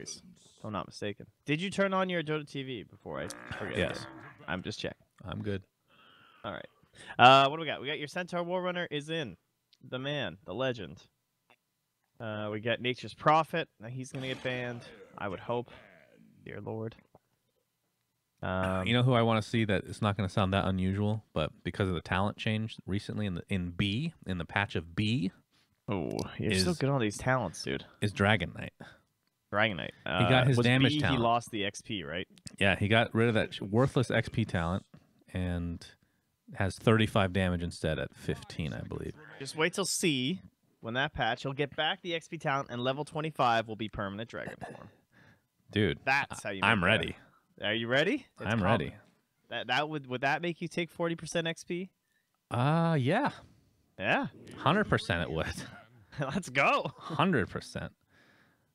days, if I'm not mistaken. Did you turn on your Dota TV before I forget? Yes. Again? I'm just checking. I'm good. All right. What do we got? We got your Centaur Warrunner is in. The man, the legend. We got Nature's Prophet. Now he's going to get banned, I would hope. Dear Lord. You know who I want to see that it's not going to sound that unusual, but because of the talent change recently in the patch of B. Oh, you're so good on these talents, dude. Is Dragon Knight. Dragon Knight. He got his damage B, talent. He lost the XP, right? Yeah, he got rid of that worthless XP talent and has 35 damage instead at 15, I believe. Just wait till C. When that patch, he'll get back the XP talent, and level 25 will be permanent dragon form. Dude, that's how you. I'm ready. Are you ready? I'm ready. That would that make you take 40% XP? Yeah. Yeah. 100% it would. Let's go. 100%.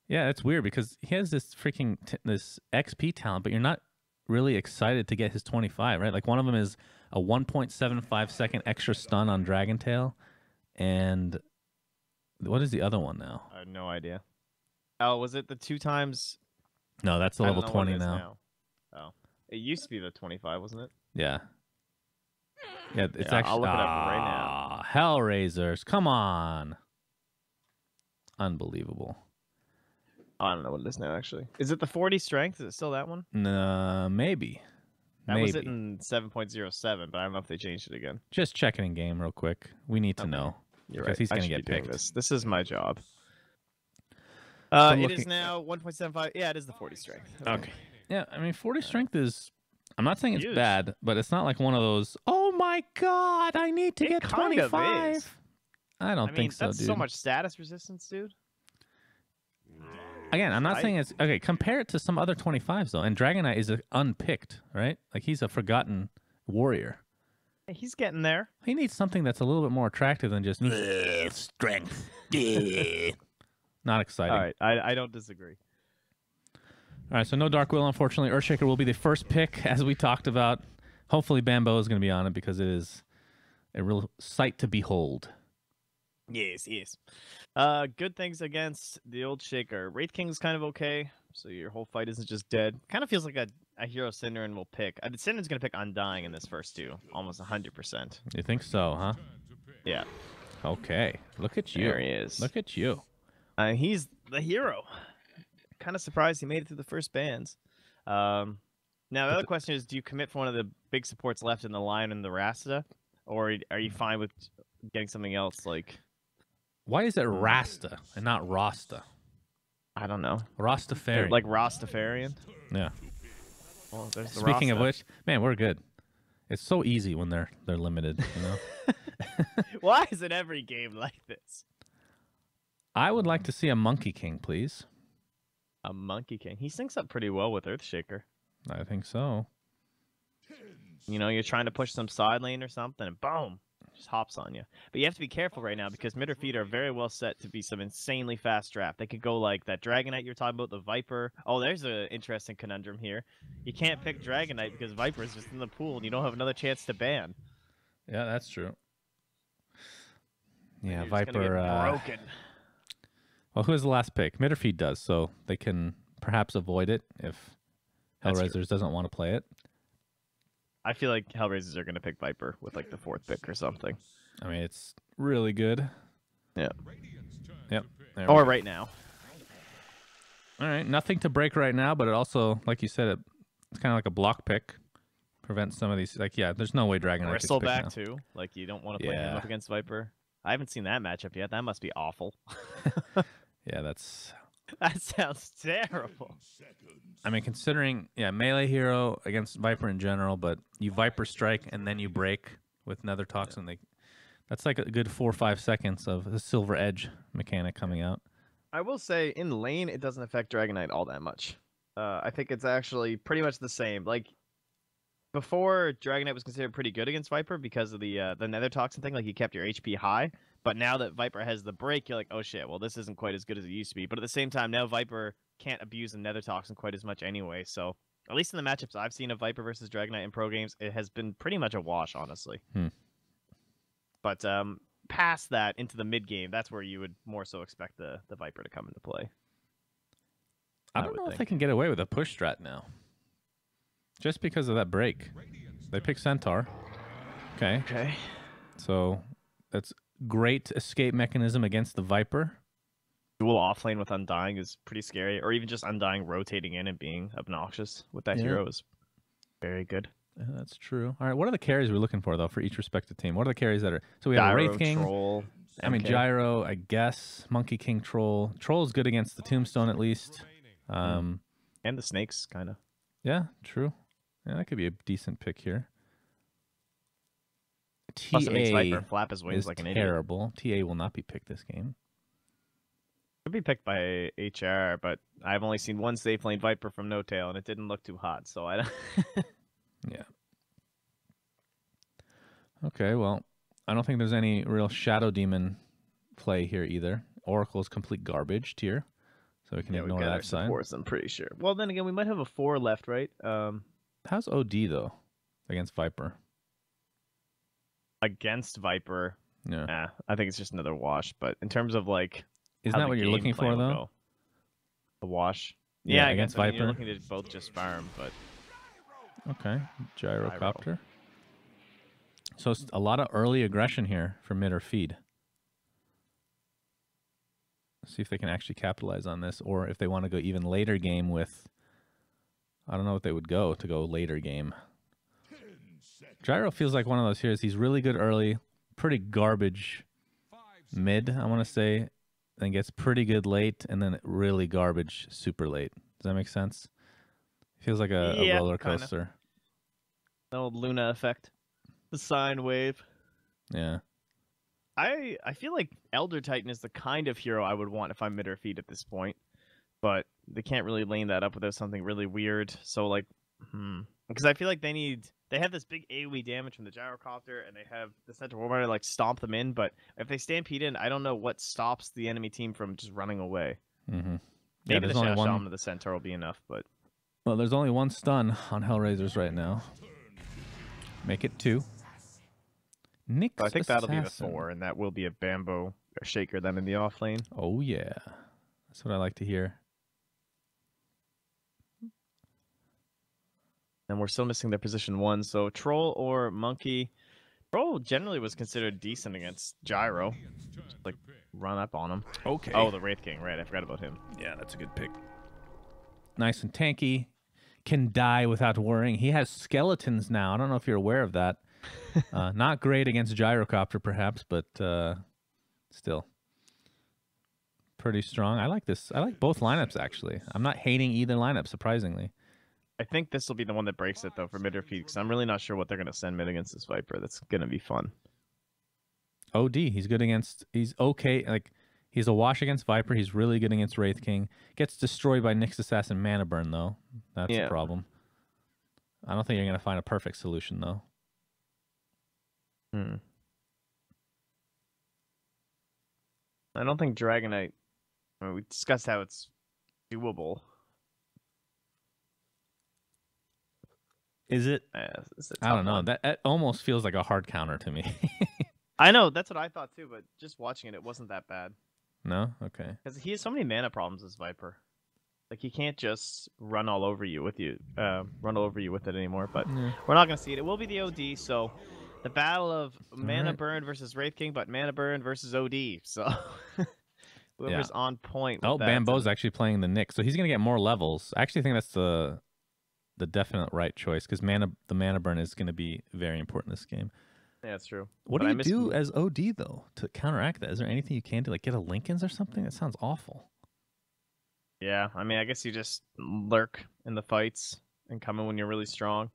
Yeah, it's weird because he has this freaking this XP talent, but you're not really excited to get his 25, right? Like one of them is a 1.75 second extra stun on Dragon Tail, and what is the other one now? I have no idea. Oh, was it the 2 times? No, that's the level 20 now. Oh, it used to be the 25, wasn't it? Yeah. Yeah, it's actually. I'll look it up right now. HellRaisers, come on! Unbelievable. I don't know what it is now. Actually, is it the 40 strength? Is it still that one? Maybe. That was it in 7.07, but I don't know if they changed it again. Just checking in game real quick. We need to know. You're because right. he's I going to should get be doing picked. This is my job. It is now 1.75. Yeah, it is the 40 strength. Okay. Yeah, I mean, 40 strength is... I'm not saying it's huge. bad, but it's not like one of those, oh my god, I need to get 25. I don't think so, that's dude. so much status resistance, dude. Again, I'm not saying it's... Okay, compare it to some other 25s, though. And Dragon Knight is unpicked, right? Like, he's a forgotten warrior. He's getting there. He needs something that's a little bit more attractive than just strength. Not exciting. All right, I don't disagree. All right, so no Dark Will, unfortunately. Earthshaker will be the first pick, as we talked about. Hopefully Bambo is going to be on it because it is a real sight to behold. Yes. Good things against the old Shaker. Wraith King's kind of okay, so your whole fight isn't just dead. Kind of feels like a hero Synderen will pick. Synderen's going to pick Undying in this first 2, almost 100%. You think so, huh? Yeah. Okay. Look at you. There he is. Look at you. He's the hero. Kind of surprised he made it through the first bans. Now, the other question is, do you commit for one of the big supports left in the Lion and the Rasta? Or are you fine with getting something else like... Why is it Rasta and not Rasta? I don't know. Rastafarian. Like Rastafarian? Yeah. Well, there's the Speaking Rasta. of which, man, we're good. It's so easy when they're limited, you know? Why is it every game like this? I would like to see a Monkey King, please. A Monkey King. He syncs up pretty well with Earthshaker. I think so. You know, you're trying to push some side lane or something, and boom, just hops on you. But you have to be careful right now because mid or feet are very well set to be some insanely fast draft. They could go like that Dragon Knight you're talking about, the Viper. Oh, there's an interesting conundrum here. You can't pick Dragon Knight because Viper is just in the pool, and you don't have another chance to ban. Yeah, that's true. Yeah, You're Viper. just gonna get broken. Well, who has the last pick? Mid or feed does, so they can perhaps avoid it if HellRaisers doesn't want to play it. I feel like HellRaisers are going to pick Viper with like the 4th pick or something. I mean, it's really good. Yeah. Yep. Or right now. All right. Nothing to break right now, but it also, like you said, it's kind of like a block pick. Prevents some of these. Like, yeah, there's no way Dragon Knight gets Bristle picked back now. too. Like, you don't want to play him up against Viper. I haven't seen that matchup yet. That must be awful. Yeah, that's... That sounds terrible. I mean, considering, melee hero against Viper in general, but you Viper strike and then you break with Nether Toxin. That's like a good 4 or 5 seconds of the Silver Edge mechanic coming out. I will say, in lane, it doesn't affect Dragon Knight all that much. I think it's actually pretty much the same. Like, before, Dragon Knight was considered pretty good against Viper because of the Nether Toxin thing. Like, you kept your HP high. But now that Viper has the break, you're like, oh shit, well, this isn't quite as good as it used to be. But at the same time, now Viper can't abuse the Nether Toxin quite as much anyway. So, at least in the matchups I've seen of Viper versus Dragon Knight in pro games, it has been pretty much a wash, honestly. But past that, into the mid game, that's where you would more so expect the Viper to come into play. I don't know if they can get away with a push strat now. Just because of that break. They pick Centaur. Okay. Okay. So that's great escape mechanism against the Viper. Dual offlane with Undying is pretty scary, or even just Undying rotating in and being obnoxious with that hero is very good. Yeah, that's true. All right, what are the carries we're looking for, though, for each respective team? What are the carries that are... So we have Gyro, Wraith King. Troll, I mean, Gyro, I guess. Monkey King, Troll. Troll is good against the Tombstone, at least. And the Snakes, kind of. Yeah, true. Yeah, that could be a decent pick here. Plus it makes TA Viper flap his wings is like an idiot. terrible. TA will not be picked this game. Could be picked by HR, but I've only seen one safe lane Viper from No Tail, and it didn't look too hot, so I don't... Yeah. Okay, well, I don't think there's any real Shadow Demon play here either. Oracle's complete garbage tier, so we can ignore that side. Force, I'm pretty sure. Well, then again, we might have a 4 left, right? How's OD, though, against Viper? Against Viper, yeah, I think it's just another wash. But in terms of, like... Isn't that what you're looking for, though? A wash? Yeah, against Viper. You're looking to both just farm, but... Okay, Gyrocopter. So it's a lot of early aggression here for mid or feed. Let's see if they can actually capitalize on this, or if they want to go even later game with... I don't know what they would go to go later game. Gyro feels like one of those heroes. He's really good early, pretty garbage mid, I want to say, then gets pretty good late, and then really garbage super late. Does that make sense? Feels like a roller coaster. Kinda. The old Luna effect. The sine wave. Yeah. I feel like Elder Titan is the kind of hero I would want if I'm mid or feed at this point. But they can't really lane that up without something really weird. So, like, because I feel like they have this big AoE damage from the Gyrocopter, and they have the Centaur Warrior like stomp them in, but if they stampede in, I don't know what stops the enemy team from just running away. Mm-hmm. Maybe the Shaman of the Centaur will be enough, but... Well, there's only one stun on HellRaisers right now. Make it 2. Nyx I think that'll be the Assassin. 4, and that will be a Bamboo Shaker then in the off lane. Oh, yeah. That's what I like to hear. And we're still missing their position 1, so Troll or Monkey. Troll generally was considered decent against Gyro. Just, like, run up on him. Okay. Oh, the Wraith King, right. I forgot about him. Yeah, that's a good pick. Nice and tanky. Can die without worrying. He has skeletons now. I don't know if you're aware of that. Not great against Gyrocopter, perhaps, but still pretty strong. I like this. I like both lineups, actually. I'm not hating either lineup, surprisingly. I think this will be the one that breaks it, though, for mid or feed, because I'm really not sure what they're going to send mid against this Viper. That's going to be fun. OD, he's good against... He's okay. Like, he's a wash against Viper. He's really good against Wraith King. Gets destroyed by Nyx Assassin Mana Burn, though. That's a problem. I don't think you're going to find a perfect solution, though. I don't think Dragonite... I mean, we discussed how it's doable. Is it? I don't know. One. That almost feels like a hard counter to me. I know. That's what I thought, too, but just watching it, it wasn't that bad. No? Okay. Because he has so many mana problems, this Viper. Like, he can't just run all over you with it anymore, but we're not going to see it. It will be the OD, so the battle of Mana Burn versus Wraith King, but Mana Burn versus OD, so whoever's on point with that. Bambo's actually playing the Nyx, so he's going to get more levels. I actually think that's the definite right choice, because the Mana Burn is going to be very important in this game. Yeah, that's true. What do you do as OD, though, to counteract that? Is there anything you can do, like get a Lincolns or something? That sounds awful. Yeah, I mean, I guess you just lurk in the fights and come in when you're really strong.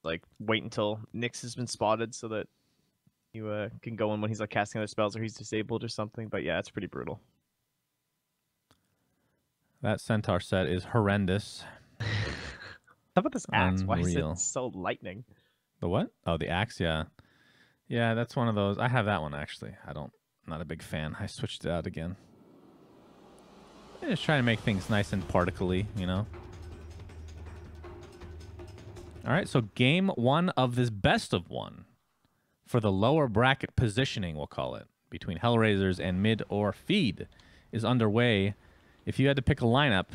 Like, wait until Nyx has been spotted so that you can go in when he's like casting other spells or he's disabled or something. But yeah, it's pretty brutal. That Centaur set is horrendous. How about this axe? Unreal. Why is it so lightning? The what? Oh, the axe, yeah. Yeah, that's one of those. I have that one, actually. Not a big fan. I switched it out again. I'm just trying to make things nice and particle-y, you know? All right, so game 1 of this best of 1 for the lower bracket positioning, we'll call it, between HellRaisers and mid or feed is underway. If you had to pick a lineup,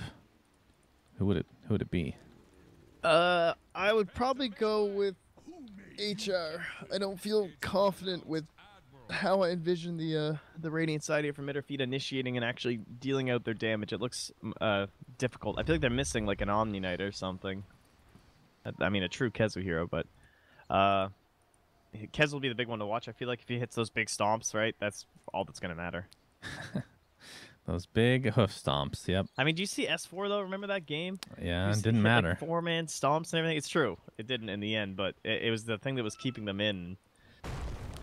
who would it be? I would probably go with HR. I don't feel confident with how I envision the Radiant side here from Mitterfeet initiating and actually dealing out their damage. It looks difficult. I feel like they're missing like an Omni Knight or something. I mean, a true Kezu hero, but Kez will be the big one to watch. I feel like if he hits those big stomps, right, that's all that's going to matter. Those big hoof stomps, yep. I mean, do you see S4, though? Remember that game? Yeah, it didn't matter. Like, 4-man stomps and everything. It's true. It didn't in the end, but it was the thing that was keeping them in.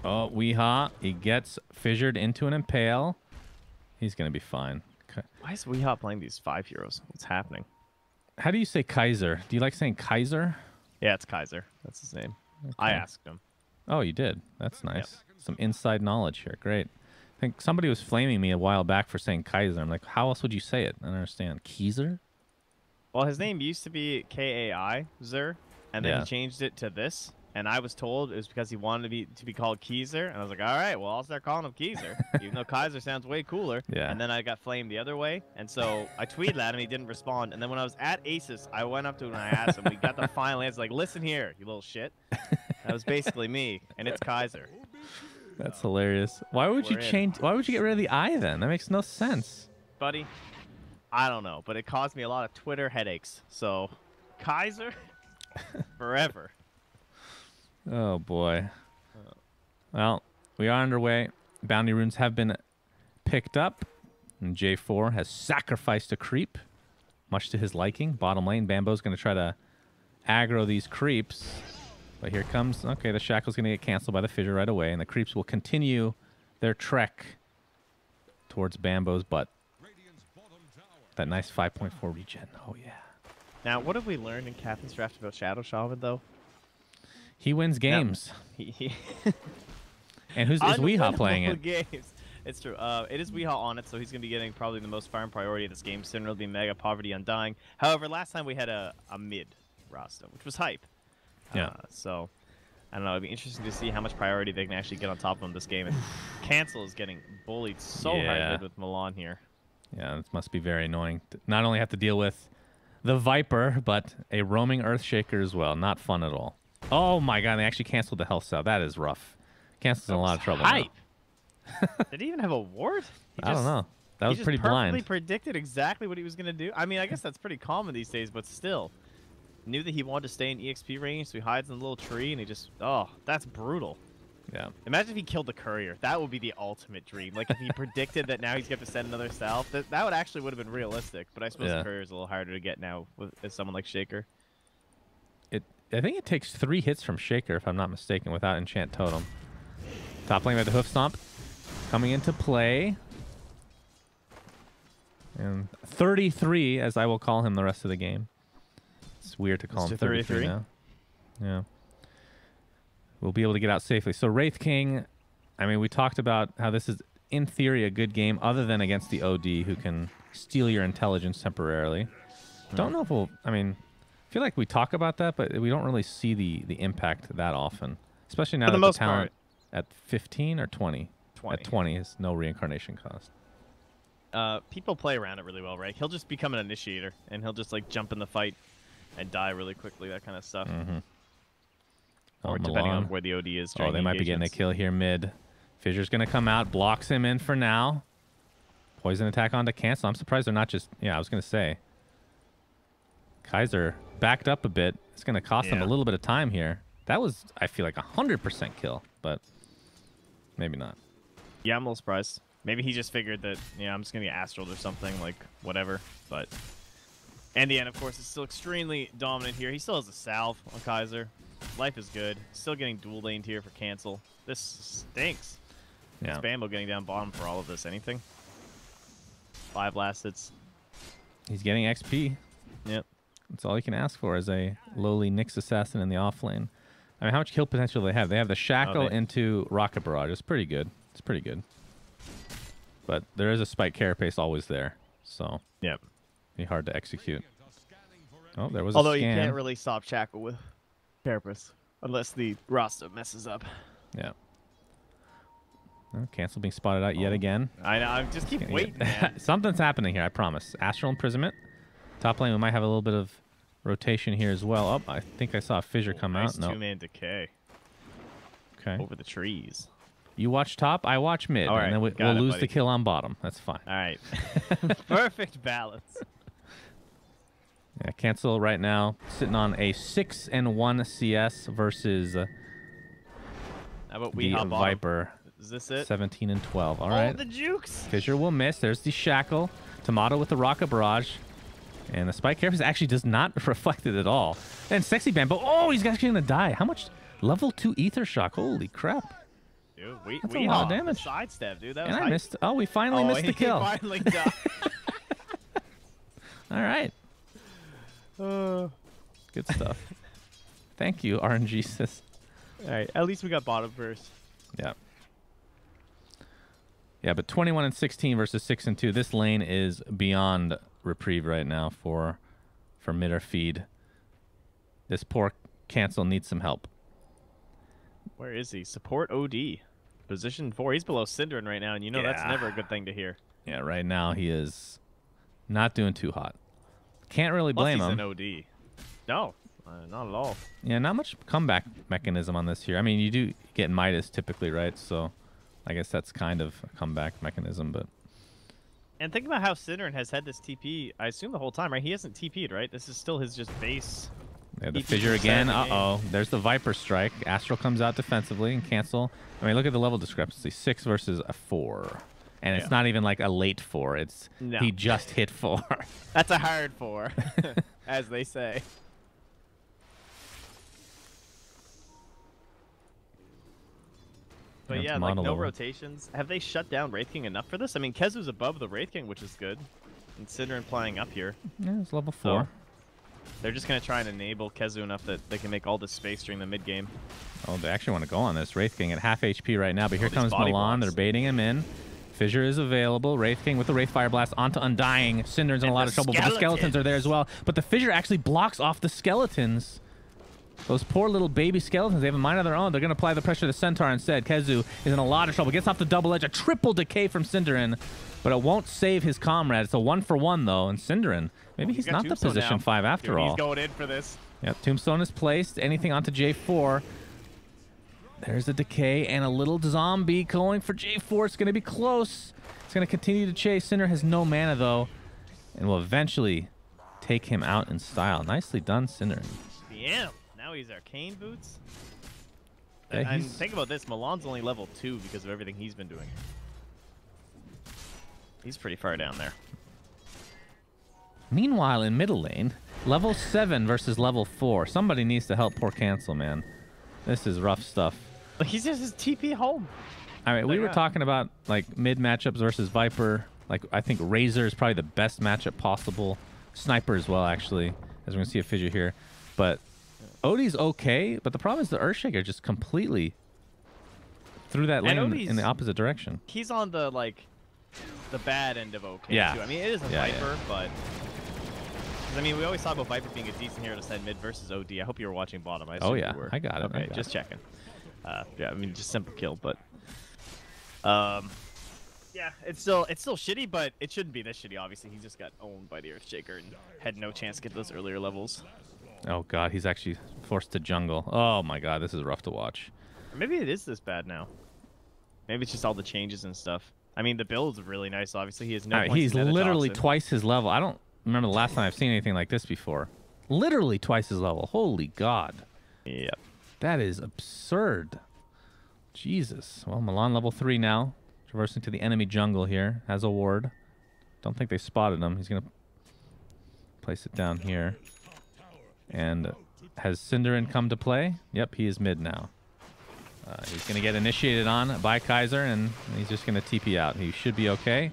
Oh, Weehaw. He gets fissured into an impale. He's going to be fine. Okay. Why is Weehaw playing these 5 heroes? What's happening? How do you say Kaiser? Do you like saying Kaiser? Yeah, it's Kaiser. That's his name. Okay. I asked him. Oh, you did? That's nice. Yep. Some inside knowledge here. Great. I think somebody was flaming me a while back for saying Kaiser. I'm like, how else would you say it? I don't understand. Kaiser? Well, his name used to be K-A-I-Zer, and then he changed it to this. And I was told it was because he wanted to be called Kaiser. And I was like, all right, well, I'll start calling him Kaiser, even though Kaiser sounds way cooler. Yeah. And then I got flamed the other way. And so I tweeted at him. He didn't respond. And then when I was at Aces, I went up to him and I asked him. We got the final answer. Like, listen here, you little shit. That was basically me. And it's Kaiser. That's hilarious. Why would you change? Why would you get rid of the I then? That makes no sense. Buddy, I don't know. But it caused me a lot of Twitter headaches. So, Kaiser forever. Oh, boy. Well, we are underway. Bounty runes have been picked up. And J4 has sacrificed a creep, much to his liking. Bottom lane, Bambo's going to try to aggro these creeps. But here comes... Okay, the Shackle's going to get canceled by the fissure right away. And the creeps will continue their trek towards Bambo's butt. That nice 5.4 regen. Oh, yeah. Now, what have we learned in Captain's Draft about Shadow Shaman, though? He wins games. No. And is Weehaw playing it? Games. It's true. It is Weehaw on it, so he's going to be getting probably the most farm priority of this game. Soon it'll be Mega Poverty Undying. However, last time we had a mid roster, which was hype. Yeah. So, I don't know. It'd be interesting to see how much priority they can actually get on top of him this game. And Cancel is getting bullied so hard with Milan here. Yeah, it must be very annoying to not only have to deal with the Viper, but a roaming Earthshaker as well. Not fun at all. Oh my god, they actually canceled the health cell. That is rough. Cancel's in a lot of trouble now. Did he even have a ward? I don't know. That was pretty blind. He predicted exactly what he was going to do. I mean, I guess that's pretty common these days, but still. Knew that he wanted to stay in EXP range, so he hides in the little tree, and he just... Oh, that's brutal. Yeah. Imagine if he killed the courier. That would be the ultimate dream. Like, if he predicted that now he's going to send another self, that would actually would have been realistic. But I suppose the courier's a little harder to get now with someone like Shaker. I think it takes 3 hits from Shaker, if I'm not mistaken, without Enchant Totem. Top lane by the Hoof Stomp coming into play. And 33, as I will call him the rest of the game. It's weird to call him 33 now. Yeah. We'll be able to get out safely. So Wraith King, I mean, we talked about how this is, in theory, a good game, other than against the OD, who can steal your intelligence temporarily. Don't know if we'll... I mean... I feel like we talk about that, but we don't really see the impact that often. Especially now that the talent at 15 or 20? 20. At 20 is no reincarnation cost. People play around it really well, right? He'll just become an initiator, and he'll just like jump in the fight and die really quickly, that kind of stuff. Or depending on where the OD is. Oh, they might be getting a kill here mid. Fissure's going to come out, blocks him in for now. Poison attack onto Cancel. I'm surprised they're not just... Yeah, I was going to say. Kaiser backed up a bit. It's going to cost them a little bit of time here. That was, I feel like, 100% kill, but maybe not. Yeah, I'm a little surprised. Maybe he just figured that, I'm just going to get Astraled or something, like, whatever. But, and the end, of course, is still extremely dominant here. He still has a salve on Kaiser. Life is good. Still getting dual laned here for Cancel. This stinks. Yeah. It's Bambo getting down bottom for all of this. Anything? 5 last hits. He's getting XP. Yep. That's all you can ask for as a lowly Nyx assassin in the offlane. I mean, how much kill potential do they have? They have the Shackle into Rocket Barrage. It's pretty good. It's pretty good. But there is a Spike Carapace always there. So, yep. Be hard to execute. Oh, there was Although a scan. You can't really stop Shackle with Carapace unless the roster messes up. Yeah. Oh, Cancel being spotted out yet again. I know. I just keep waiting, man. Something's happening here, I promise. Astral Imprisonment. Top lane, we might have a little bit of rotation here as well. Oh, I think I saw a fissure come nice out. No. Two-man decay. Okay. Over the trees. You watch top, I watch mid. All right, and then we'll lose the kill on bottom. That's fine. All right. Perfect balance. Yeah, Cancel right now sitting on a 6-1 CS versus How about we the hop on? Viper. Is this it? 17-12. All right. The jukes. Fissure will miss. There's the Shackle. Tomato with the Rocket Barrage. And the Spike Carapace actually does not reflect it at all. And Sexy Bambo. Oh, he's actually going to die. How much? Level 2 Ether Shock. Holy crap. Dude, That's a lot of damage. Sidestep, dude. That was And I missed. Oh, we finally missed the kill. Finally died. All right. Good stuff. Thank you, RNG sis. All right. At least we got bottom first. Yeah. Yeah, but 21-16 versus 6-2. This lane is beyond reprieve right now for mid or feed. This poor Cancel needs some help. Where is he? Support OD. Position 4. He's below Synderen right now, and you know that's never a good thing to hear. Yeah, right now he is not doing too hot. Can't really blame Plus him. He's an OD. No, not at all. Yeah, not much comeback mechanism on this here. I mean, you do get Midas typically, right? So I guess that's kind of a comeback mechanism, but... And think about how Synderen has had this TP, I assume the whole time, right? He hasn't TP'd, right? This is still his just base... Yeah, the Fissure again. Uh-oh. There's the Viper Strike. Astral comes out defensively and Cancel. I mean, look at the level discrepancy. 6 versus a 4. And it's not even like a late 4. It's he just hit 4. That's a hard 4, as they say. But yeah, like no rotations. Have they shut down Wraith King enough for this? I mean, Kezu's above the Wraith King, which is good. And Synderen playing up here. Yeah, it's level 4. So they're just going to try and enable Kezu enough that they can make all this space during the mid game. Oh, they actually want to go on this. Wraith King at half HP right now, but here comes Milan. They're baiting him in. Fissure is available. Wraith King with the Wraith Fire Blast onto Undying. Synderen's in a lot of trouble, but the skeletons are there as well. But the Fissure actually blocks off the skeletons. Those poor little baby skeletons, they have a mind of their own. They're going to apply the pressure to the Centaur instead. Kezu is in a lot of trouble. Gets off the double edge. A triple decay from Synderen, but it won't save his comrade. It's a 1-for-1, though, and Synderen, maybe he's not the position 5 after all. He's going in for this. Yep, Tombstone is placed. Anything onto J4. There's a decay and a little zombie going for J4. It's going to be close. It's going to continue to chase. Synderen has no mana, though, and will eventually take him out in style. Nicely done, Synderen. Yeah. Now he's Arcane Boots. Yeah, and think about this. Milan's only level 2 because of everything he's been doing. He's pretty far down there. Meanwhile, in middle lane, level 7 versus level 4. Somebody needs to help poor Cancel, man. This is rough stuff. Like, he's just his TP home. All right, we were talking about like mid matchups versus Viper. Like, I think Razor is probably the best matchup possible. Sniper as well, actually, as we're going to see a fissure here. But Odie's okay, but the problem is the Earthshaker just completely threw that lane in the opposite direction. He's on the, like, the bad end of okay, yeah. too. I mean, it is a Viper, but... I mean, we always talk about Viper being a decent hero to send mid versus OD. I hope you were watching bottom. I assume you were. I got it. Okay, just checking. Yeah, I mean, just simple kill, but... yeah, it's still shitty, but it shouldn't be this shitty, obviously. He just got owned by the Earthshaker and had no chance to get those earlier levels. Oh, God, he's actually forced to jungle. Oh, my God, this is rough to watch. Or maybe it is this bad now. Maybe it's just all the changes and stuff. I mean, the build's really nice, obviously. He has no points. He's literally twice his level. I don't remember the last time I've seen anything like this before. Literally twice his level. Holy God. Yep. That is absurd. Jesus. Well, Milan level 3 now. Traversing to the enemy jungle here. Has a ward. Don't think they spotted him. He's going to place it down here. And has Synderen come to play? Yep, he is mid now. He's going to get initiated on by Kaiser, and he's just going to TP out. He should be okay.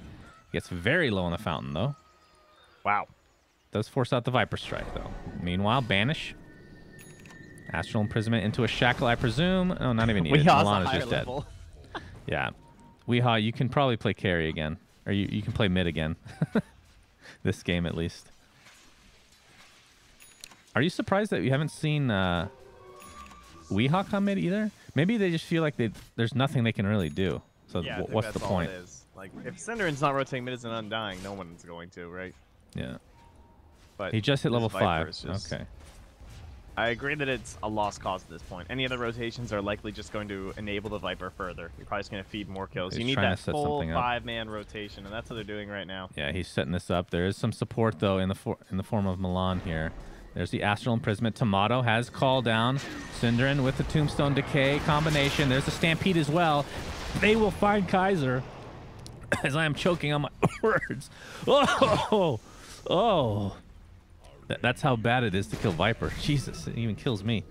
Gets very low on the fountain, though. Wow. Does force out the Viper Strike, though. Meanwhile, Banish. Astral Imprisonment into a Shackle, I presume. Oh, not even needed. Milan is just dead. Yeah. Weehaw, you can probably play carry again. Or you can play mid again. This game, at least. Are you surprised that you haven't seen Weehaw come mid either? Maybe they just feel like there's nothing they can really do. So Yeah, I think what's the that's all point? it is. Like, if Cinderen's not rotating mid as an Undying, no one's going to, right? Yeah. But He just hit this level Viper 5. is just- Okay. I agree that it's a lost cause at this point. Any other rotations are likely just going to enable the Viper further. You're probably just going to feed more kills. He's You need trying that to set full something up. 5-man rotation, and that's what they're doing right now. Yeah, he's setting this up. There is some support though in the form of Milan here. There's the Astral Imprisonment. Tomato has call down. Cinderin with the Tombstone Decay combination. There's the Stampede as well. They will find Kaiser as I am choking on my words. Oh. That's how bad it is to kill Viper. Jesus, it even kills me.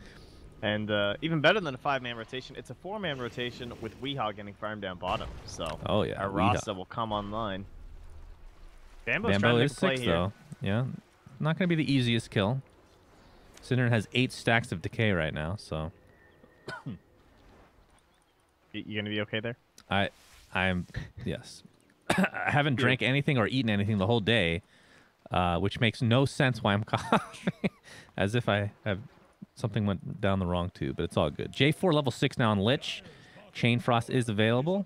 And even better than a 5-man rotation, it's a 4-man rotation with Weehaw getting farmed down bottom. So oh yeah, our Rasta will come online. Bambo's trying Bambo to is make a play 6 here. though. Yeah, not going to be the easiest kill. Cinderin has 8 stacks of decay right now, so You gonna be okay there? I'm yes. I haven't drank anything or eaten anything the whole day, which makes no sense why I'm coughing. As if I have something went down the wrong tube, but it's all good. J4 level 6 now on Lich. Chain Frost is available.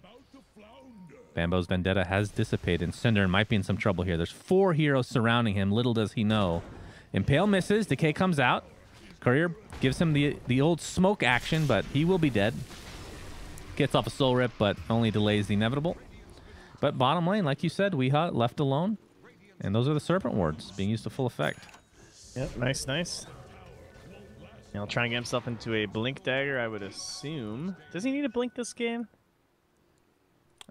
Bambo's Vendetta has dissipated, and Cinderin might be in some trouble here. There's 4 heroes surrounding him. Little does he know. Impale misses. Decay comes out. Courier gives him the old smoke action, but he will be dead. Gets off a soul rip, but only delays the inevitable. But bottom lane, like you said, Weehaw left alone. And those are the Serpent Wards being used to full effect. Yep, nice. And he'll try and get himself into a Blink Dagger, I would assume. Does he need a Blink this game?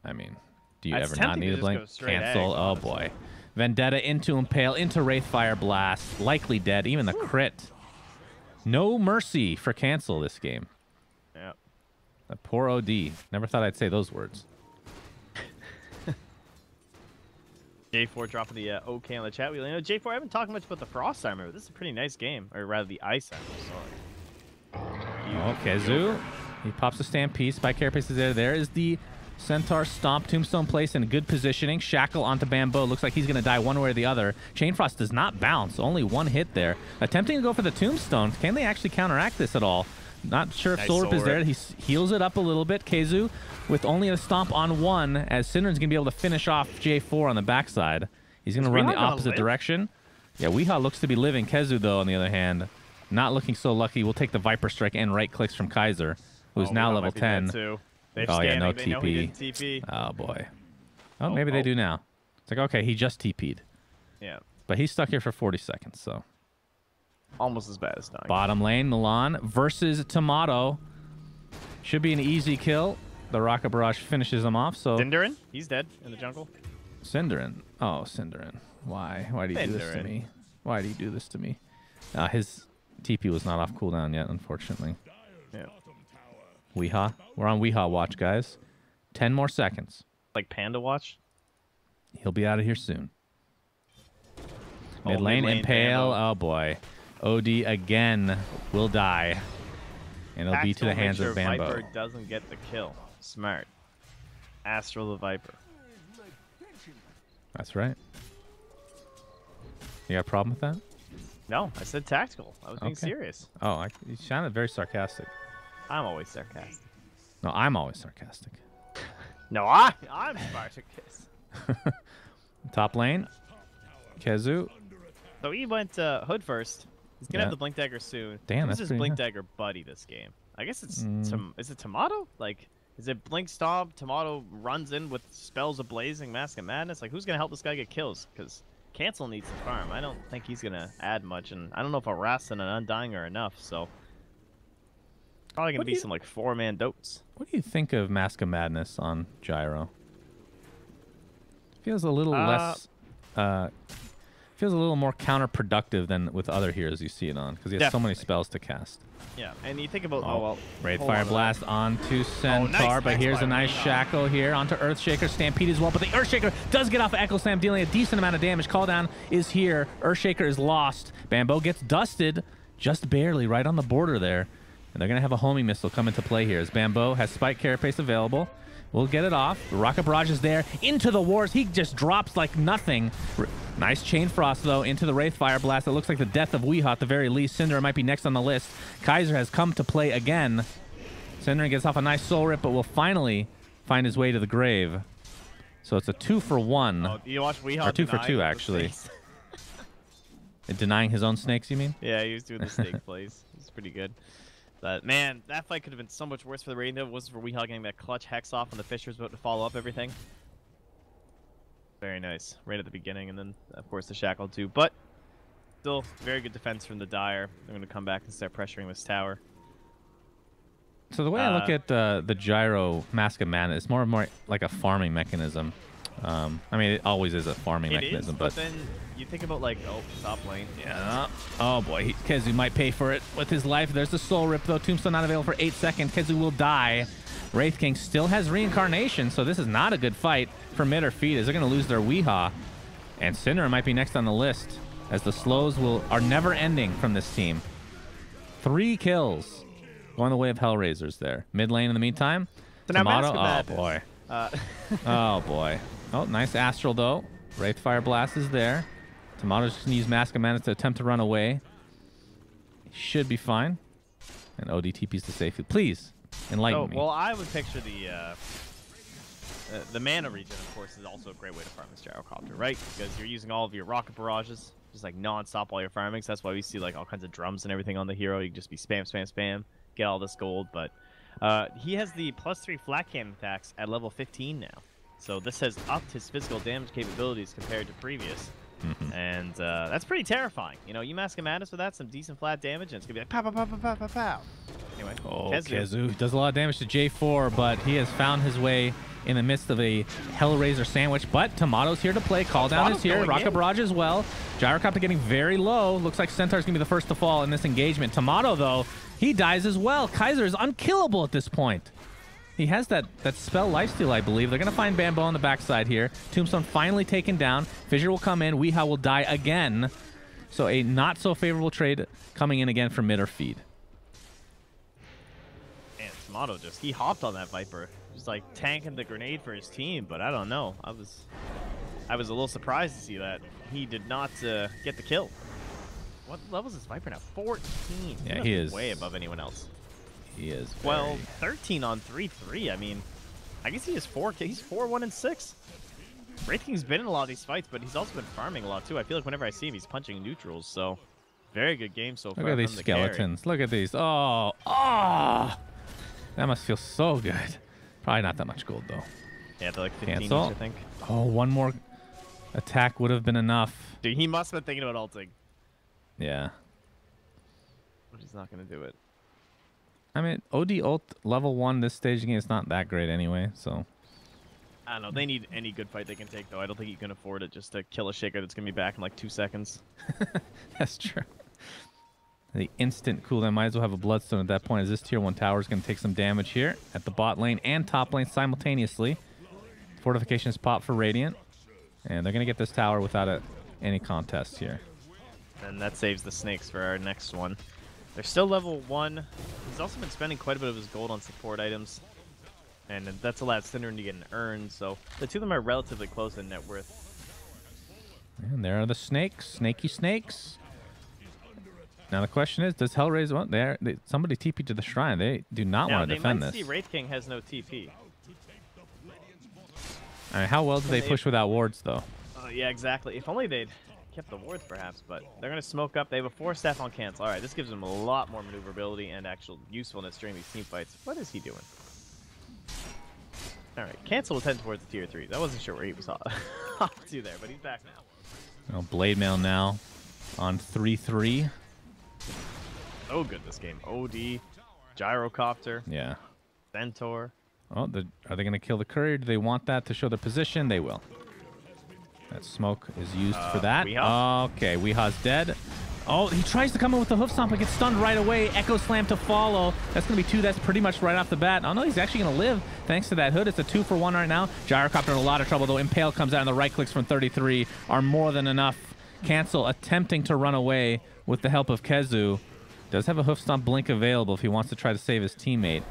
I mean, do you It's ever not tempting need to a just blink? go straight Cancel. egg, Oh honestly. boy. Vendetta into Impale, into Wraithfire Blast. Likely dead. Even the crit. No mercy for cancel this game. Yep. A poor OD. Never thought I'd say those words. J4 dropping the OK on the chat wheel. You know, J4, I haven't talked much about the Frost Armor, but this is a pretty nice game. Or rather, the Ice Armor, sorry. Okay, Zoo. He pops a Stampede. Spike Carapace is there. There is the Centaur Stomp. Tombstone place in good positioning. Shackle onto Bamboo. Looks like he's going to die one way or the other. Chain Frost does not bounce. Only one hit there. Attempting to go for the Tombstone. Can they actually counteract this at all? Not sure if Nice Soul Rip is Soul there. Rip. He heals it up a little bit. Keizu with only a stomp on one, as Cinderen's going to be able to finish off J4 on the backside. He's going to run Weehaw the gonna opposite live? direction. Yeah, Weehaw looks to be living. Keizu, though, on the other hand, not looking so lucky. We'll take the Viper Strike and right clicks from Kaiser, who's now Weehaw level might be dead 10. too. They're Oh, yeah, no scanning. They know he TP. didn't TP. Oh, boy. Oh, maybe they do now. It's like, okay, he just TP'd. Yeah. But he's stuck here for 40 seconds, so. Almost as bad as dying. Bottom lane, Milan versus Tomato. Should be an easy kill. The Rocket Barrage finishes him off, so. Cinderin? He's dead in the jungle. Cinderin. Oh, Cinderin. Why? Why do you do this to Cinderin. me? Why do you do this to me? His TP was not off cooldown yet, unfortunately. Yeah. Weehaw. We're on Weehaw watch, guys. 10 more seconds. Like Panda Watch? He'll be out of here soon. Oh, Mid lane, mid-lane Impale. Bambo. Oh, boy. OD again will die. And it'll be to the Tactical, hands make sure of Bambo. Viper doesn't get the kill. Smart. Astral the Viper. That's right. You got a problem with that? No, I said tactical. I was being Okay. serious. Oh, you sounded very sarcastic. I'm always sarcastic. No, I'm always sarcastic. No, I'm Spartacus. Top lane, Kezu. So he went Hood first. He's gonna Yeah. have the Blink Dagger soon. Damn, Who's that's his pretty Blink nice. Dagger buddy this game? I guess it's is it Tomato? Like, is it Blink Stomp? Tomato runs in with spells of Blazing, Mask of Madness. Like, who's gonna help this guy get kills? Because Cancel needs to farm. I don't think he's gonna add much, and I don't know if a Rast and an Undying are enough. So probably gonna What do be you- some like 4-man dotes. What do you think of Mask of Madness on Gyro? Feels a little less. Feels a little more counterproductive than with other heroes you see it on, because he has so many Definitely. spells to cast. Yeah, and you think about Raid hold on Fire to Blast onto Centaur, nice, but nice here's a fire. nice Shackle here onto Earthshaker, Stampede as well, but the Earthshaker does get off of Echo Slam, dealing a decent amount of damage. Call down is here. Earthshaker is lost. Bambo gets dusted just barely right on the border there, and they're going to have a homing missile come into play here as Bambo has Spike Carapace available. We'll get it off. The Rocket Barrage is there. Into the wars. He just drops like nothing. Nice Chain Frost, though, into the Wraith Fire Blast. It looks like the death of Weehaw at the very least. Cinder might be next on the list. Kaiser has come to play again. Cinder gets off a nice Soul Rip, but will finally find his way to the grave. So it's a 2 for 1. Oh, you watch Weehaw or 2 for 2, denying actually. Denying his own snakes, you mean? Yeah, he was doing the snake plays. It's pretty good. But, man, that fight could have been so much worse for the Radiant if it wasn't for Weehaw getting that clutch hex off when the Fisher was about to follow up everything. Very nice. Right at the beginning, and then, of course, the Shackle too. But, still, very good defense from the Dire. They're going to come back and start pressuring this tower. So the way I look at the Gyro Mask of Mana, it's more and more like a farming mechanism. I mean, it always is a farming mechanism, but then you think about like, oh, top lane. Yeah. Oh boy, Kezu might pay for it with his life. There's the Soul Rip though. Tombstone not available for 8 seconds. Kezu will die. Wraith King still has Reincarnation, so this is not a good fight for mid or feed as they're going to lose their Weehaw. And Cinder might be next on the list as the slows are never ending from this team. 3 kills going the way of HellRaisers there. Mid lane in the meantime. So now Tomato. Mask Oh boy. of Oh boy. Oh, nice Astral though. Wraith Fire Blast is there. Tomato's just going to use Mask of Mana to attempt to run away. He should be fine. And OD TP's to safety. Please, enlighten me. Well, I would picture the mana region, of course, is also a great way to farm this Gyrocopter, right? Because you're using all of your rocket barrages, just like non-stop while you're farming. So that's why we see like all kinds of drums and everything on the hero. You can just be spam, spam, spam, get all this gold. But he has the +3 flat cannon attacks at level 15 now. So this has upped his physical damage capabilities compared to previous. And that's pretty terrifying. You know, you Mask of Madness with that, some decent flat damage, and it's going to be like pow, pow, pow, pow, pow, pow, pow. Anyway, Kezu does a lot of damage to J4, but he has found his way in the midst of a HellRaiser sandwich. But Tomato's here to play. Call down is here. Rocket Barrage as well. Gyrocopter getting very low. Looks like Centaur's going to be the first to fall in this engagement. Tomato, though, he dies as well. Kaiser is unkillable at this point. He has that spell lifesteal, I believe. They're going to find Bambo on the backside here. Tombstone finally taken down. Fissure will come in. Weehaw will die again. So a not so favorable trade coming in again for mid or feed. Man, Tomato he hopped on that Viper. Just like tanking the grenade for his team, but I don't know. I was a little surprised to see that. He did not get the kill. What level is this Viper now? 14. Yeah, he is way above anyone else. He is. Well, 13 on 3-3. I mean, I guess he has 4. He's 4-1-6. Wraith King's been in a lot of these fights, but he's also been farming a lot too. I feel like whenever I see him, he's punching neutrals. So, very good game so far. Look at these skeletons. Look at these. Oh, that must feel so good. Probably not that much gold though. Yeah, they're like 15 Cancel. each, I think. Oh, one more attack would have been enough. Dude, he must have been thinking about ulting. Yeah. But he's not going to do it. I mean, OD ult level 1 this stage game is not that great anyway, so. I don't know. They need any good fight they can take, though. I don't think you can afford it just to kill a Shaker that's going to be back in like 2 seconds. That's true. The instant cooldown might as well have a Bloodstone at that point, as this tier 1 tower is going to take some damage here at the bot lane and top lane simultaneously. Fortifications pop for Radiant, and they're going to get this tower without any contest here. And that saves the snakes for our next one. They're still level 1. He's also been spending quite a bit of his gold on support items. And that's allowed Cinder to get an urn, so the two of them are relatively close in net worth. And there are the snakes. Snaky snakes. Now the question is, does HellRaiser want somebody TP to the shrine? They do not want to defend this. See Wraith King has no TP. I mean, how well do they push without wards, though? Yeah, exactly. If only they'd kept the wards, perhaps, but they're going to smoke up. They have a 4-staff on cancel. All right, this gives them a lot more maneuverability and actual usefulness during these team fights. What is he doing? All right, cancel will tend towards the tier 3s. I wasn't sure where he was off to there, but he's back now. Oh, Blade Mail now on 3-3. So good this game. OD, Gyrocopter, yeah, Centaur. Oh, are they going to kill the courier? Do they want that to show their position? They will. That smoke is used for that. Weehaw. Okay, Weehaw's dead. Oh, he tries to come in with the hoof stomp but gets stunned right away. Echo Slam to follow. That's going to be 2. That's pretty much right off the bat. Oh, no, he's actually going to live thanks to that hood. It's a 2 for 1 right now. Gyrocopter in a lot of trouble, though. Impale comes out, and the right clicks from 33 are more than enough. Cancel attempting to run away with the help of Kezu. Does have a hoof stomp blink available if he wants to try to save his teammate.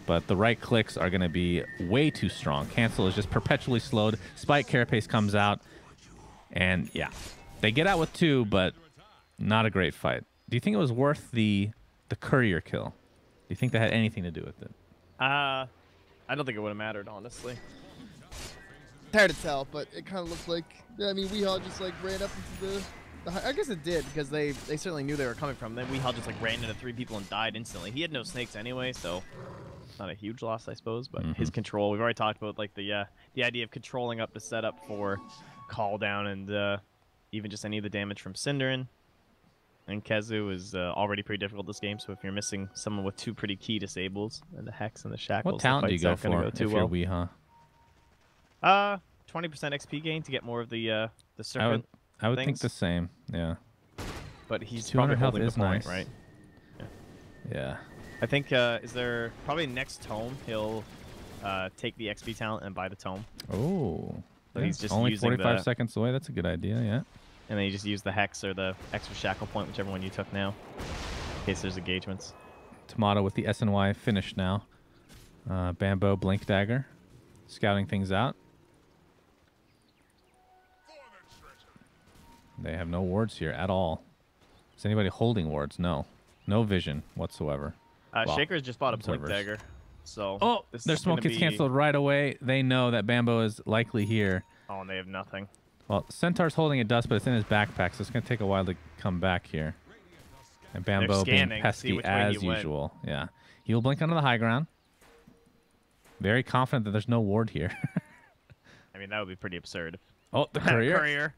But the right clicks are going to be way too strong. Cancel is just perpetually slowed. Spike Carapace comes out. And, yeah, they get out with 2, but not a great fight. Do you think it was worth the courier kill? Do you think that had anything to do with it? I don't think it would have mattered, honestly. It's hard to tell, but it kind of looked like, I mean, Weehaw just like ran up into the I guess it did, because they certainly knew they were coming from. Then Weehaw just like ran into 3 people and died instantly. He had no snakes anyway, so not a huge loss, I suppose. But his control, we've already talked about like the idea of controlling up the setup for call down and even just any of the damage from Cinderin. And Kezu is already pretty difficult this game, so if you're missing someone with 2 pretty key disables and the Hex and the Shackles, what talent do you go for if you're Weehaw? 20% XP gain to get more of the serpent. I would think the same, yeah. But he's 200 probably health holding is the point, nice. right? Yeah. I think is there probably next tome he'll take the XP talent and buy the tome. Oh. So he's just only using 45 seconds away. That's a good idea, yeah. And then you just use the Hex or the extra Shackle point, whichever one you took now, in case there's engagements. Tomato with the SNY finished now. Bambo, Blink Dagger, scouting things out. They have no wards here at all. Is anybody holding wards? No. No vision whatsoever. Well, Shaker's just bought a Blink Dagger. So their smoke gets canceled right away. They know that Bambo is likely here. Oh, and they have nothing. Well, Centaur's holding a dust, but it's in his backpack, so it's going to take a while to come back here. And Bambo being pesky as usual. Yeah. He'll blink onto the high ground. Very confident that there's no ward here. I mean, that would be pretty absurd. Oh, the courier. Courier.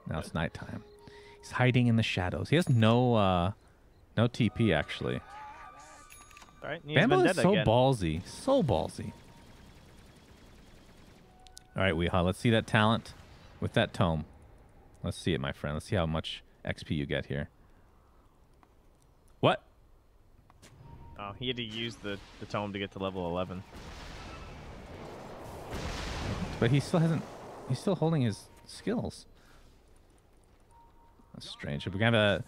Now it's nighttime. He's hiding in the shadows. He has no TP, actually. All right, Bambo is so ballsy. So ballsy. All right, Weehaw, let's see that talent with that tome. Let's see it, my friend. Let's see how much XP you get here. What? Oh, he had to use the tome to get to level 11. But he still hasn't... He's still holding his skills. That's strange. We have a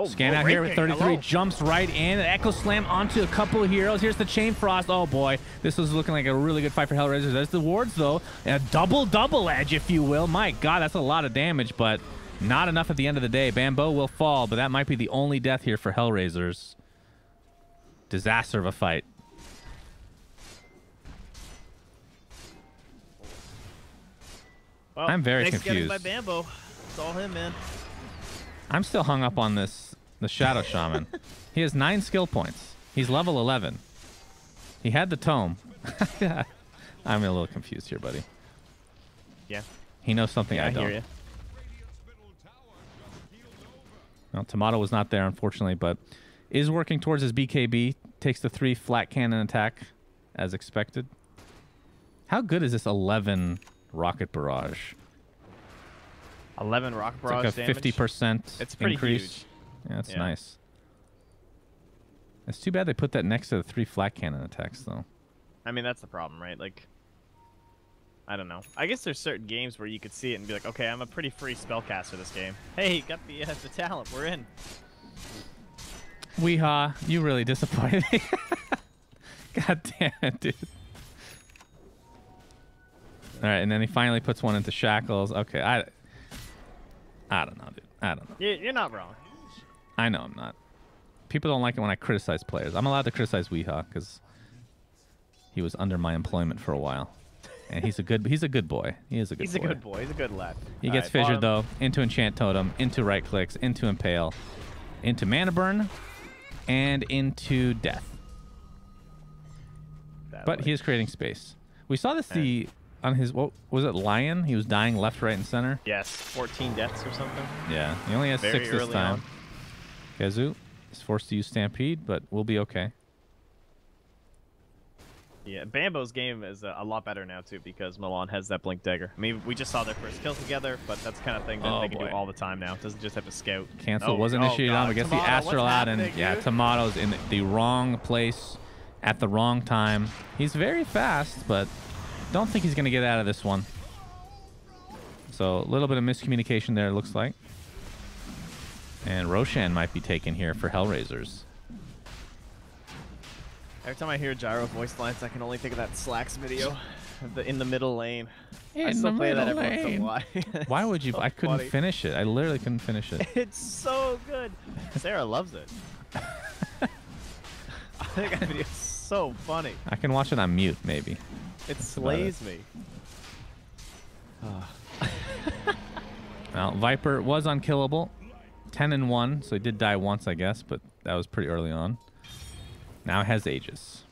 scan out here with 33. Hello. Jumps right in. An Echo Slam onto a couple of heroes. Here's the Chain Frost. Oh, boy. This was looking like a really good fight for HellRaisers. There's the wards, though. And a double edge, if you will. My God, that's a lot of damage, but not enough at the end of the day. Bambo will fall, but that might be the only death here for HellRaisers. Disaster of a fight. Well, I'm very confused. By Bambo. It's all him, man. I'm still hung up on the Shadow Shaman. He has 9 skill points. He's level 11. He had the tome. I'm a little confused here, buddy. Yeah. He knows something I don't. Hear you. Well, Tomato was not there, unfortunately, but is working towards his BKB. Takes the 3 flat cannon attack, as expected. How good is this 11 rocket barrage? 11 rocket barrage it's like a 50% it's pretty increase. Huge. Yeah, that's nice. It's too bad they put that next to the 3 flat cannon attacks, though. I mean, that's the problem, right? Like, I don't know. I guess there's certain games where you could see it and be like, okay, I'm a pretty free spellcaster this game. Hey, got the talent. We're in. Weehaw, you really disappointed me. God damn it, dude. All right, and then he finally puts one into Shackles. Okay, I don't know, dude. I don't know. You're not wrong. I know I'm not. People don't like it when I criticize players. I'm allowed to criticize Weehaw because he was under my employment for a while. And he's a good boy. He is a good boy. He's a good boy. He's a good lad. He gets fissured, though, into Enchant Totem, into right clicks, into Impale, into Mana Burn, and into Death. But he is creating space. We saw this on his, what was it, Lion? He was dying left, right, and center. Yes, 14 deaths or something. Yeah, he only has 6 this time. Kezu is forced to use Stampede, but we'll be okay. Yeah, Bambo's game is a lot better now, too, because Milan has that Blink Dagger. I mean, we just saw their first kill together, but that's the kind of thing that they can do all the time now. It doesn't just have to scout. Cancel was initiated on, but gets the Astral out, and yeah, Tomato's in the wrong place at the wrong time. He's very fast, but don't think he's going to get out of this one. So a little bit of miscommunication there, it looks like. And Roshan might be taken here for HellRaisers. Every time I hear Gyro voice lines, I can only think of that Slacks video, in the middle lane. I still play that every once in a while. Why would you? So I couldn't finish it. I literally couldn't finish it. It's so good. Sarah loves it. I think that video is so funny. I can watch it on mute, maybe. It slays me. Well, Viper was unkillable. 10-1, so he did die once, I guess, but that was pretty early on. Now it has Aegis.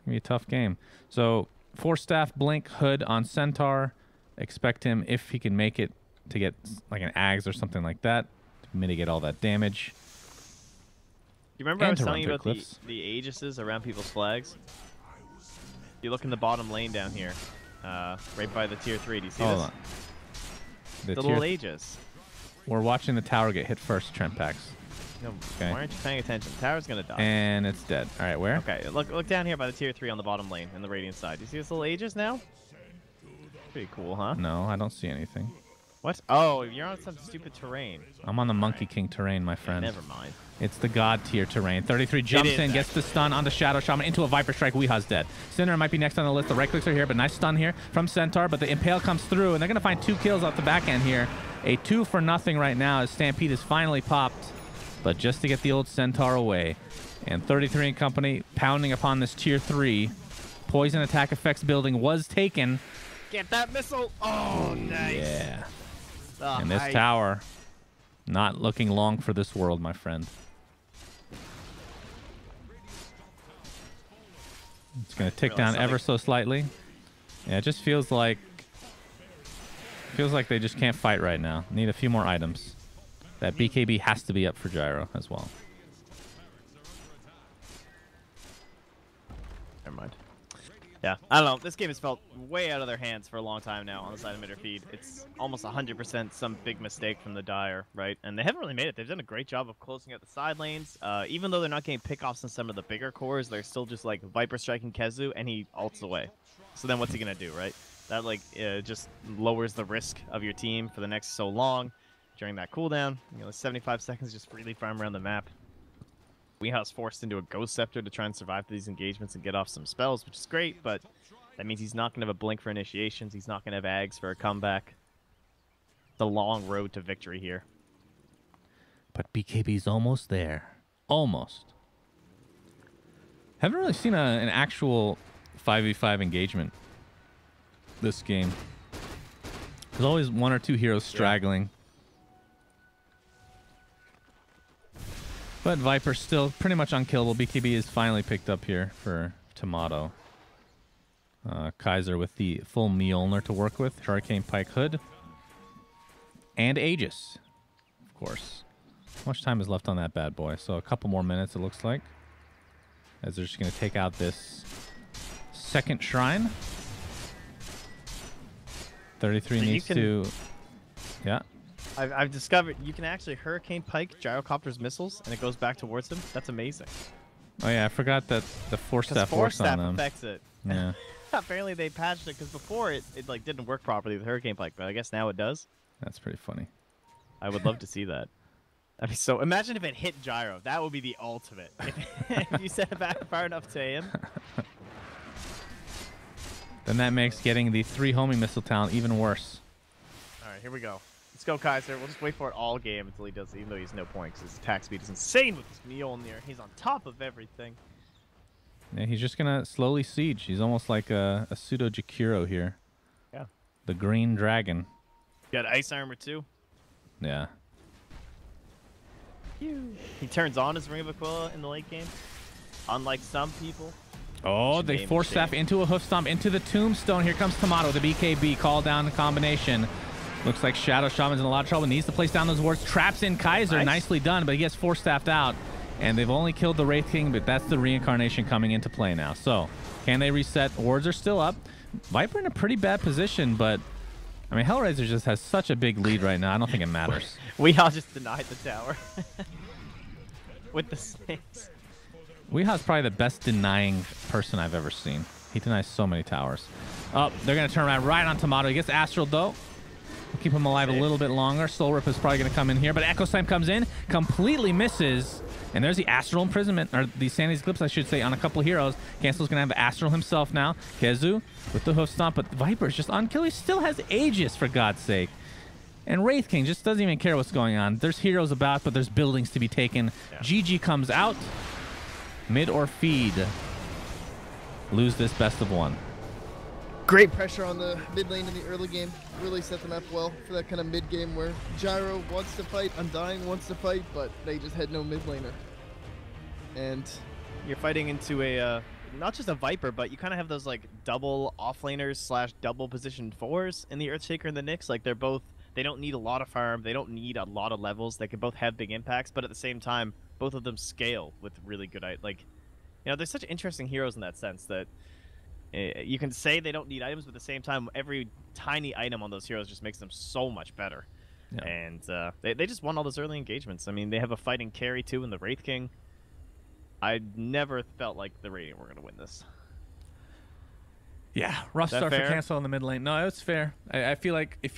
Gonna be a tough game. So, 4-staff Blink Hood on Centaur. Expect him, if he can make it, to get like an Ags or something like that to mitigate all that damage. You remember I was telling you about the Aegises Aegises around people's flags? You look in the bottom lane down here, right by the tier 3. Do you see this? On. The little Aegis. We're watching the tower get hit first, Trempax. No, okay. Why aren't you paying attention? The tower's gonna die. And it's dead. All right, where? Okay, look down here by the tier 3 on the bottom lane in the Radiant side. You see this little Aegis now? Pretty cool, huh? No, I don't see anything. What? Oh, you're on some stupid terrain. I'm on the Monkey King terrain, my friend. Never mind. It's the God tier terrain. 33 jumps in, gets the stun on the Shadow Shaman into a Viper Strike. Weeha's dead. Sinner might be next on the list. The right clicks are here, but nice stun here from Centaur. But the Impale comes through, and they're going to find 2 kills off the back end here. A 2-for-0 right now as Stampede is finally popped, but just to get the old Centaur away. And 33 and company pounding upon this tier 3. Poison attack effects building was taken. Get that missile. Oh, nice. Yeah. And this tower, not looking long for this world, my friend. It's going to tick down ever so slightly. Yeah, it just feels like they just can't fight right now. Need a few more items. That BKB has to be up for Gyro as well. Never mind. Yeah, I don't know. This game has felt way out of their hands for a long time now on the side of mid feed. It's almost 100% some big mistake from the Dire, right? And they haven't really made it. They've done a great job of closing out the side lanes. Even though they're not getting pickoffs in some of the bigger cores, they're still just like Viper striking Kezu, and he ults away. So then what's he going to do, right? That like just lowers the risk of your team for the next so long during that cooldown. You know, 75 seconds just freely farm around the map. Weeha's forced into a Ghost Scepter to try and survive these engagements and get off some spells, which is great, but that means he's not going to have a Blink for initiations. He's not going to have Ags for a comeback. It's a long road to victory here. But BKB's almost there. Almost. Haven't really seen an actual 5v5 engagement this game. There's always 1 or 2 heroes straggling. But Viper's still pretty much unkillable. BKB is finally picked up here for Tomato. Kaiser with the full Mjolnir to work with. Hurricane Pike Hood. And Aegis, of course. How much time is left on that bad boy? So a couple more minutes, it looks like. As they're just going to take out this second shrine. 33 needs to... Yeah. I've discovered you can actually Hurricane Pike Gyrocopter's missiles, and it goes back towards him. That's amazing. Oh yeah, I forgot that the 4-staff works on them. Affects it. Yeah. Apparently they patched it because before it like didn't work properly with Hurricane Pike, but I guess now it does. That's pretty funny. I would love to see that. I mean, so imagine if it hit Gyro. That would be the ultimate. If you set it back far enough to him. Then that makes getting the 3 homing missile talent even worse. All right, here we go. Let's go, Kaiser. We'll just wait for it all game until he does, even though he's no points. His attack speed is insane with his Mjolnir. He's on top of everything. Yeah, he's just going to slowly siege. He's almost like a pseudo Jakiro here. Yeah. The green dragon. Got ice armor, too. Yeah. He turns on his Ring of Aquila in the late game, unlike some people. Oh, they 4-staff into a hoof stomp, into the tombstone. Here comes Tomato, the BKB, call down combination. Looks like Shadow Shaman's in a lot of trouble. Needs to place down those wards. Traps in Kaiser. Nicely done, but he gets 4-staffed out. And they've only killed the Wraith King, but that's the reincarnation coming into play now. So, can they reset? Wards are still up. Viper in a pretty bad position, but... I mean, HellRaisers just has such a big lead right now. I don't think it matters. We all just denied the tower. With the snakes. Weeha's probably the best denying person I've ever seen. He denies so many towers. Oh, they're going to turn around right on Tomato. He gets Astral, though. We'll keep him alive a little bit longer. Soul Rip is probably going to come in here, but Echo Slam comes in, completely misses, and there's the Astral Imprisonment, or the Sanity's Eclipse, I should say, on a couple heroes. Cancel's going to have Astral himself now. Kezu with the Hoof Stomp, but Viper's just on kill. He still has Aegis, for God's sake. And Wraith King just doesn't even care what's going on. There's heroes about, but there's buildings to be taken. Yeah. GG comes out. Mid or feed. Lose this best of one. Great pressure on the mid lane in the early game. Really set them up well for that kind of mid game where Gyro wants to fight, Undying wants to fight, but they just had no mid laner. And you're fighting into a not just a Viper, but you kind of have those like double offlaners / double position 4s in the Earthshaker and the Nyx. Like they don't need a lot of farm, they don't need a lot of levels. They can both have big impacts, but at the same time, both of them scale with really good there's such interesting heroes in that sense that you can say they don't need items, but at the same time, every tiny item on those heroes just makes them so much better. Yeah. And they just won all those early engagements. I mean, they have a fighting carry too in the Wraith King. I never felt like the Radiant were going to win this. Yeah, rough start fair? for cancel in the mid lane. No, it's fair. I feel like if you're